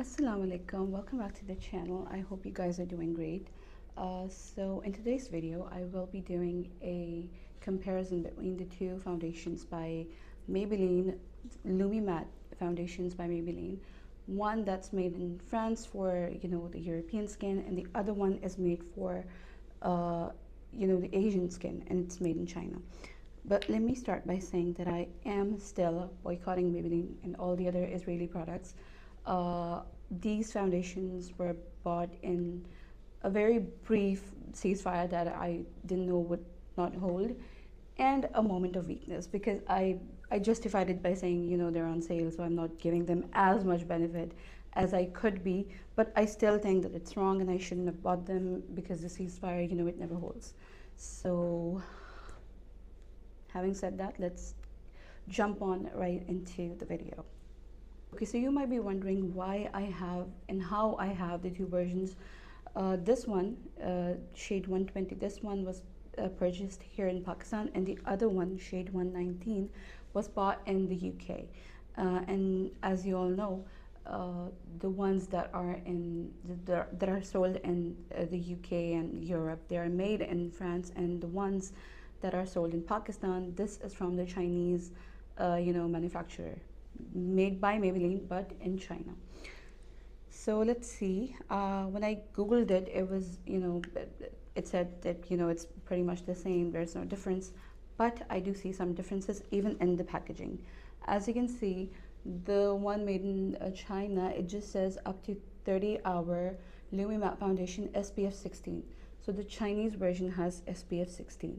Assalamu alaikum, welcome back to the channel. I hope you guys are doing great. So in today's video I will be doing a comparison between the two foundations by Maybelline, Lumi Matte foundations by Maybelline. One that's made in France for the European skin, and the other one is made for the Asian skin, and it's made in China. But let me start by saying that I am still boycotting Maybelline and all the other Israeli products. These foundations were bought in a very brief ceasefire that I didn't know would not hold, and a moment of weakness, because I justified it by saying they're on sale, so I'm not giving them as much benefit as I could be. But I still think that it's wrong and I shouldn't have bought them, because the ceasefire, it never holds. So having said that, let's jump on right into the video. Okay, so you might be wondering why I have and how I have the two versions. This one, shade 120, this one was purchased here in Pakistan, and the other one, shade 119, was bought in the UK. And as you all know, the ones that are sold in the UK and Europe, they are made in France, and the ones that are sold in Pakistan, this is from the Chinese manufacturer, made by Maybelline but in China. So let's see, when I googled it, it was it said that it's pretty much the same, there's no difference, but I do see some differences even in the packaging. As you can see, the one made in China, it just says up to 30-hour Lumi Matte Foundation SPF 16. So the Chinese version has SPF 16,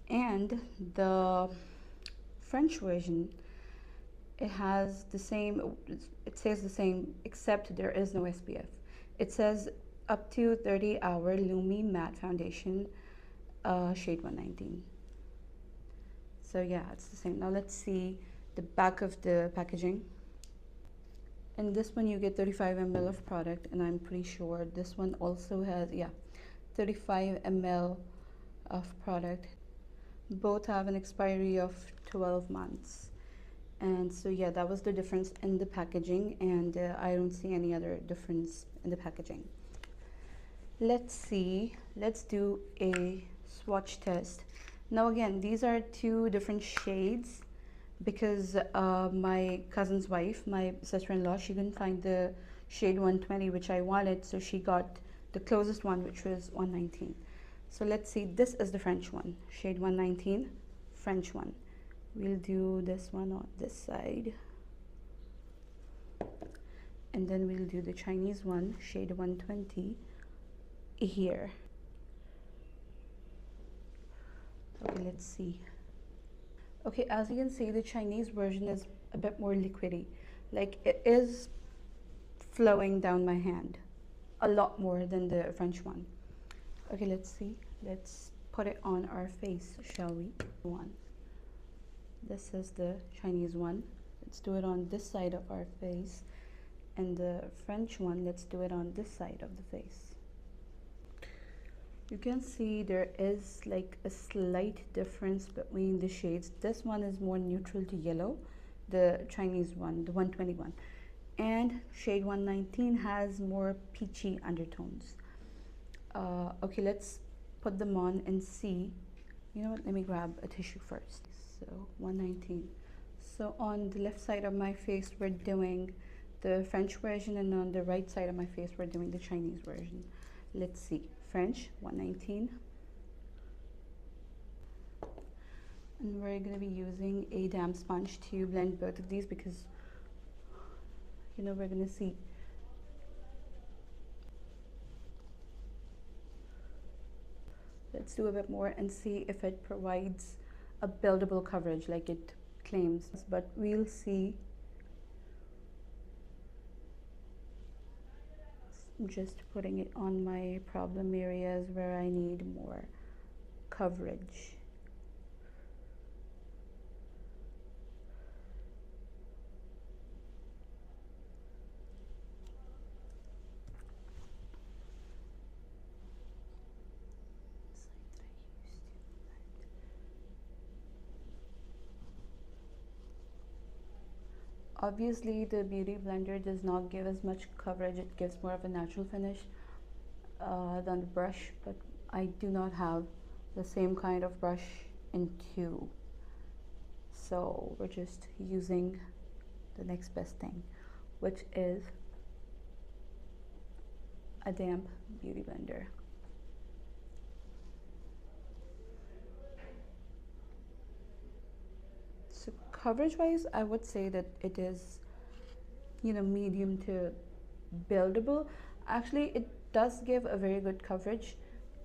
and the French version, it has the same, it says the same, except there is no SPF. It says up to 30-hour Lumi Matte Foundation, shade 119. So yeah, it's the same. Now let's see the back of the packaging. In this one you get 35 ml of product, and I'm pretty sure this one also has 35 ml of product. Both have an expiry of 12 months. And so yeah, that was the difference in the packaging, and I don't see any other difference in the packaging. Let's see, let's do a swatch test. Now again, these are two different shades, because my cousin's wife, my sister-in-law, she couldn't find the shade 120 which I wanted, so she got the closest one, which was 119. So let's see, this is the French one, shade 119, French one. We'll do this one on this side, and then we'll do the Chinese one, shade 120, here. Okay, let's see. Okay, as you can see, the Chinese version is a bit more liquidy, like it is flowing down my hand a lot more than the French one. Okay, let's see, let's put it on our face, shall we? This is the Chinese one. Let's do it on this side of our face, and the French one, let's do it on this side of the face. You can see there is like a slight difference between the shades. This one is more neutral to yellow, the Chinese one, the 121, and shade 119 has more peachy undertones. Okay, let's put them on and see. You know what, let me grab a tissue first. So 119. So on the left side of my face we're doing the French version, and on the right side of my face we're doing the Chinese version. Let's see, French 119, and we're going to be using a damp sponge to blend both of these, because we're going to see. Let's do a bit more and see if it provides a buildable coverage like it claims, but we'll see. Just putting it on my problem areas where I need more coverage. Obviously, the Beauty Blender does not give as much coverage. It gives more of a natural finish than the brush, but I do not have the same kind of brush in 2. So we're just using the next best thing, which is a damp Beauty Blender. So coverage wise, I would say that it is, medium to buildable. Actually, it does give a very good coverage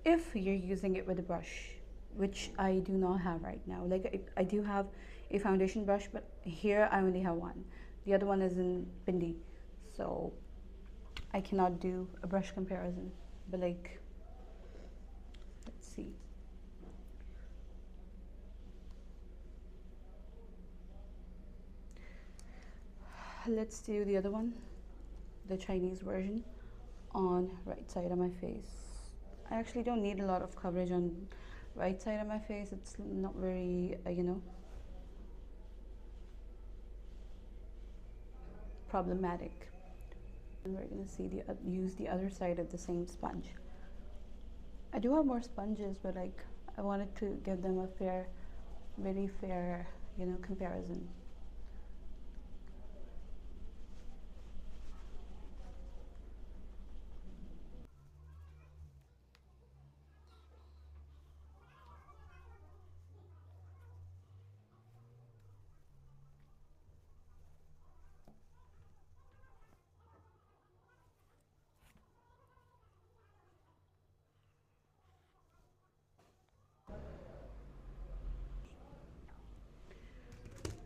if you're using it with a brush, which I do not have right now. Like I do have a foundation brush, but here I only have one. The other one is in Bindi, so I cannot do a brush comparison. But like, let's see. Let's do the other one, the Chinese version, on right side of my face. I actually don't need a lot of coverage on right side of my face. It's not very, problematic. And we're gonna see use the other side of the same sponge. I do have more sponges, but like I wanted to give them a fair, very fair, comparison.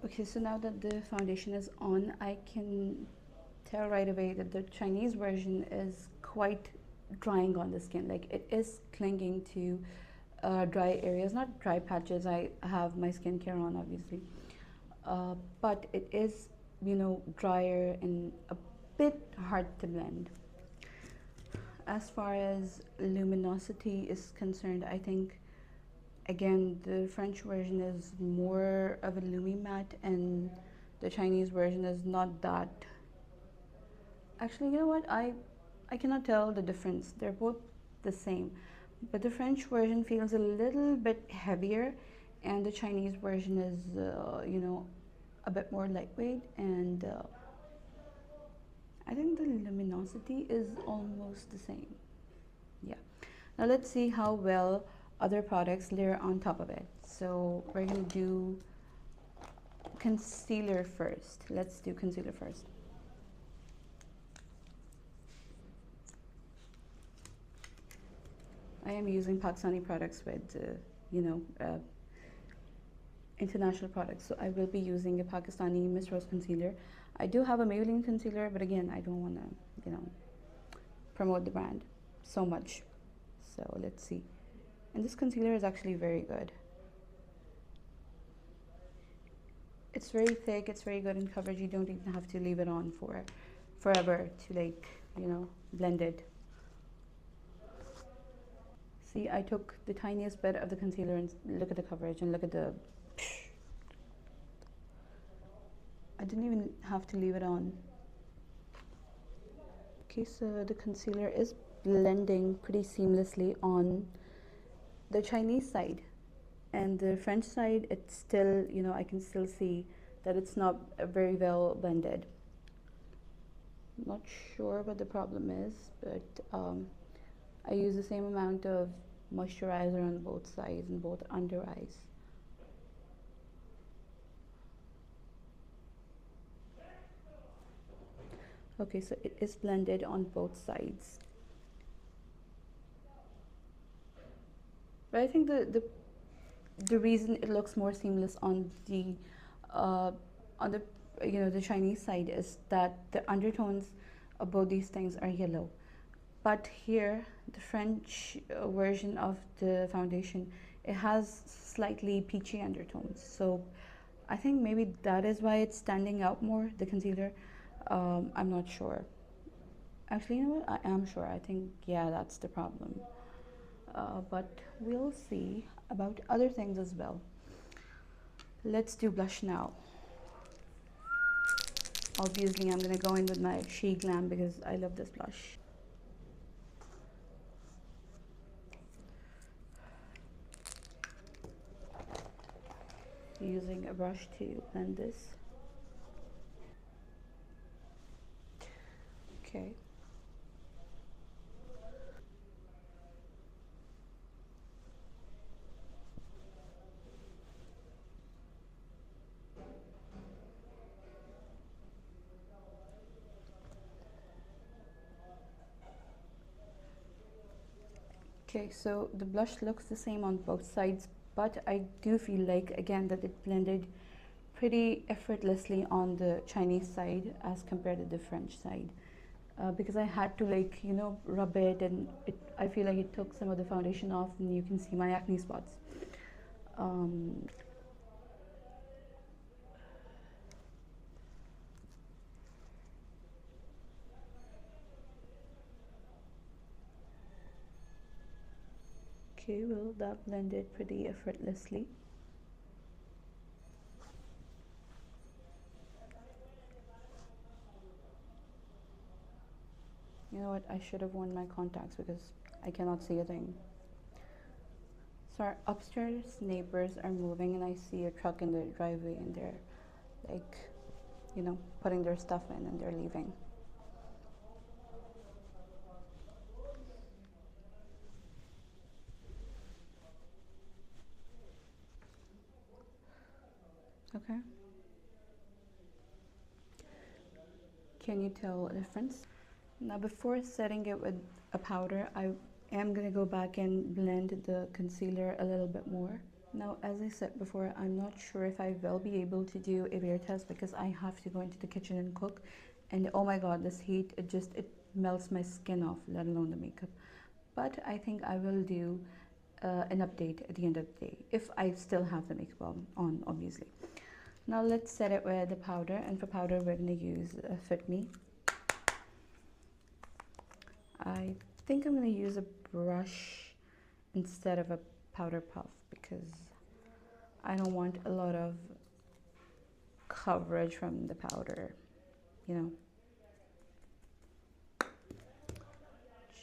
Okay, so now that the foundation is on, I can tell right away that the Chinese version is quite drying on the skin. Like it is clinging to dry areas, not dry patches. I have my skincare on, obviously, but it is, drier and a bit hard to blend. As far as luminosity is concerned, I think again the French version is more of a Lumi matte and the Chinese version is not that. Actually, you know what, I cannot tell the difference. They're both the same, but the French version feels a little bit heavier and the Chinese version is a bit more lightweight, and I think the luminosity is almost the same. Yeah. Now let's see how well other products layer on top of it. So we're going to do concealer first. Let's do concealer first. I am using Pakistani products with, international products. So I will be using a Pakistani Miss Rose concealer. I do have a Maybelline concealer, but again, I don't want to, promote the brand so much. So let's see. And this concealer is actually very good. It's very thick, it's very good in coverage. You don't even have to leave it on for forever to blend it. See, I took the tiniest bit of the concealer and look at the coverage and look at the... I didn't even have to leave it on. Okay, so the concealer is blending pretty seamlessly on the Chinese side. And the French side, it's still, I can still see that it's not very well blended. Not sure what the problem is, but I use the same amount of moisturizer on both sides and both under eyes. Okay, so it is blended on both sides. But I think the reason it looks more seamless on the the Chinese side is that the undertones of both these things are yellow. But here, the French version of the foundation, it has slightly peachy undertones. So I think maybe that is why it's standing out more, the concealer. I'm not sure. Actually, you know what? I am sure. I think, yeah, that's the problem. But we'll see about other things as well. Let's do blush now. Obviously, I'm gonna go in with my She Glam because I love this blush. Using a brush to blend this. Okay. Okay, so the blush looks the same on both sides, but I do feel like, again, that it blended pretty effortlessly on the Chinese side as compared to the French side. Because I had to, like, you know, rub it, and I feel like it took some of the foundation off, and you can see my acne spots. Okay, well, that blended pretty effortlessly. You know what, I should have worn my contacts because I cannot see a thing. So our upstairs neighbors are moving, and I see a truck in the driveway, and they're like, you know, putting their stuff in, and they're leaving. Okay. Can you tell a difference? Now, before setting it with a powder, I am gonna go back and blend the concealer a little bit more. Now, as I said before, I'm not sure if I will be able to do a wear test because I have to go into the kitchen and cook. And oh my god, this heat, it melts my skin off, let alone the makeup. But I think I will do an update at the end of the day, if I still have the makeup on, obviously. Now let's set it with the powder, and for powder we're going to use Fit Me. I think I'm going to use a brush instead of a powder puff because I don't want a lot of coverage from the powder, you know.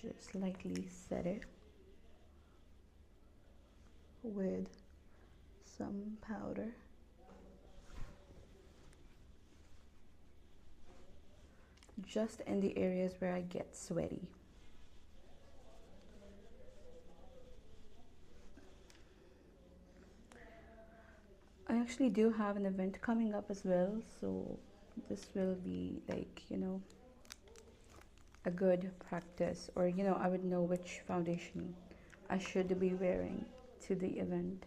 Just lightly set it with some powder. Just in the areas where I get sweaty. I actually do have an event coming up as well, so this will be like, you know, a good practice, or you know, I would know which foundation I should be wearing to the event.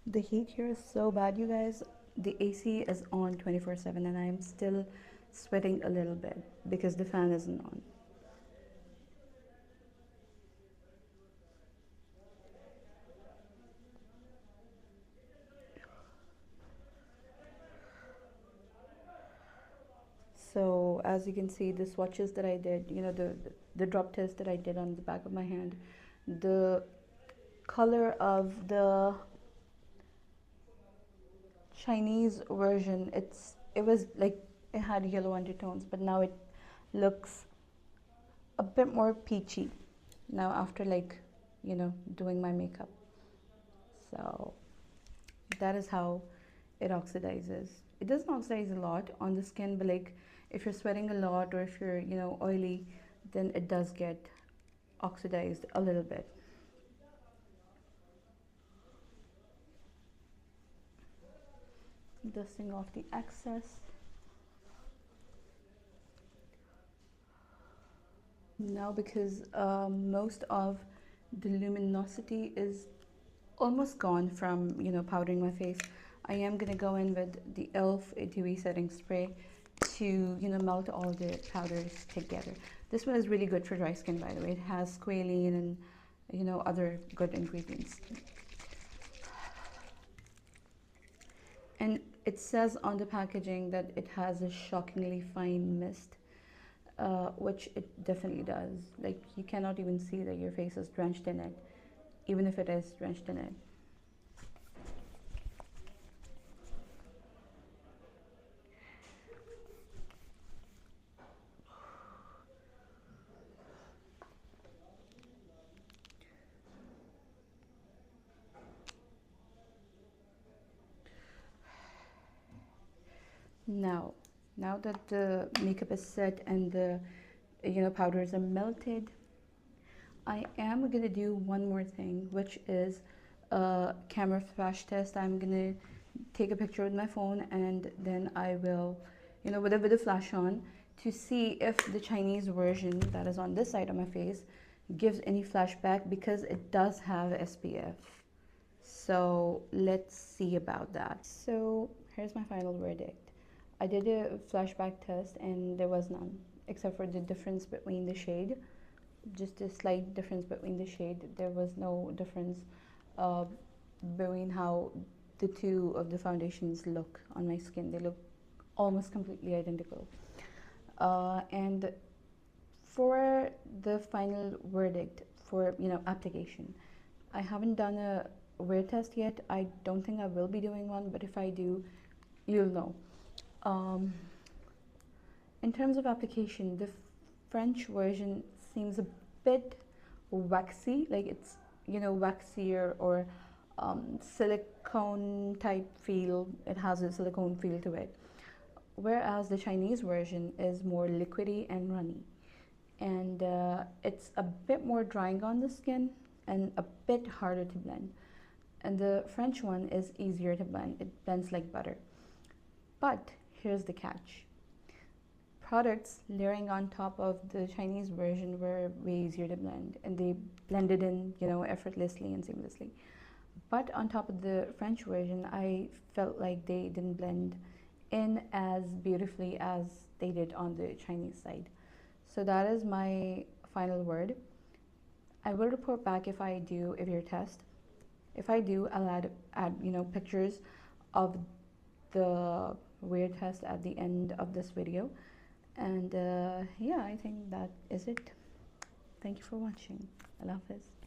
The heat here is so bad, you guys. The AC is on 24/7 and I'm still sweating a little bit because the fan isn't on. So as you can see, the swatches that I did, you know, the drop test that I did on the back of my hand, the color of the Chinese version, it was like it had yellow undertones, but now it looks a bit more peachy now after, like, you know, doing my makeup. So that is how it oxidizes. It doesn't oxidize a lot on the skin, but like if you're sweating a lot or if you're, you know, oily, then it does get oxidized a little bit. Dusting off the excess. Now, because most of the luminosity is almost gone from, you know, powdering my face, I am gonna go in with the e.l.f. dewy setting spray to, you know, melt all the powders together. This one is really good for dry skin, by the way. It has squalene and, you know, other good ingredients. And it says on the packaging that it has a shockingly fine mist, which it definitely does. Like, you cannot even see that your face is drenched in it, even if it is drenched in it. Now, now that the makeup is set and the powders are melted, I am gonna do one more thing, which is a camera flash test. I'm gonna take a picture with my phone and then I will, with a flash on to see if the Chinese version that is on this side of my face gives any flashback, because it does have SPF. So let's see about that. So here's my final verdict. I did a flashback test and there was none, except for the difference between the shade. Just a slight difference between the shade. There was no difference between how the two of the foundations look on my skin. They look almost completely identical. And for the final verdict for application, I haven't done a wear test yet. I don't think I will be doing one, but if I do, you'll know. In terms of application, the French version seems a bit waxy, like it's waxier or silicone type feel. It has a silicone feel to it, whereas the Chinese version is more liquidy and runny, and it's a bit more drying on the skin and a bit harder to blend. And the French one is easier to blend. It blends like butter. But here's the catch. Products layering on top of the Chinese version were way easier to blend, and they blended in, effortlessly and seamlessly. But on top of the French version, I felt like they didn't blend in as beautifully as they did on the Chinese side. So that is my final word. I will report back if I do a wear test. If I do, I'll add pictures of the wear test at the end of this video. And yeah, I think that is it. Thank you for watching. Allah Hafiz.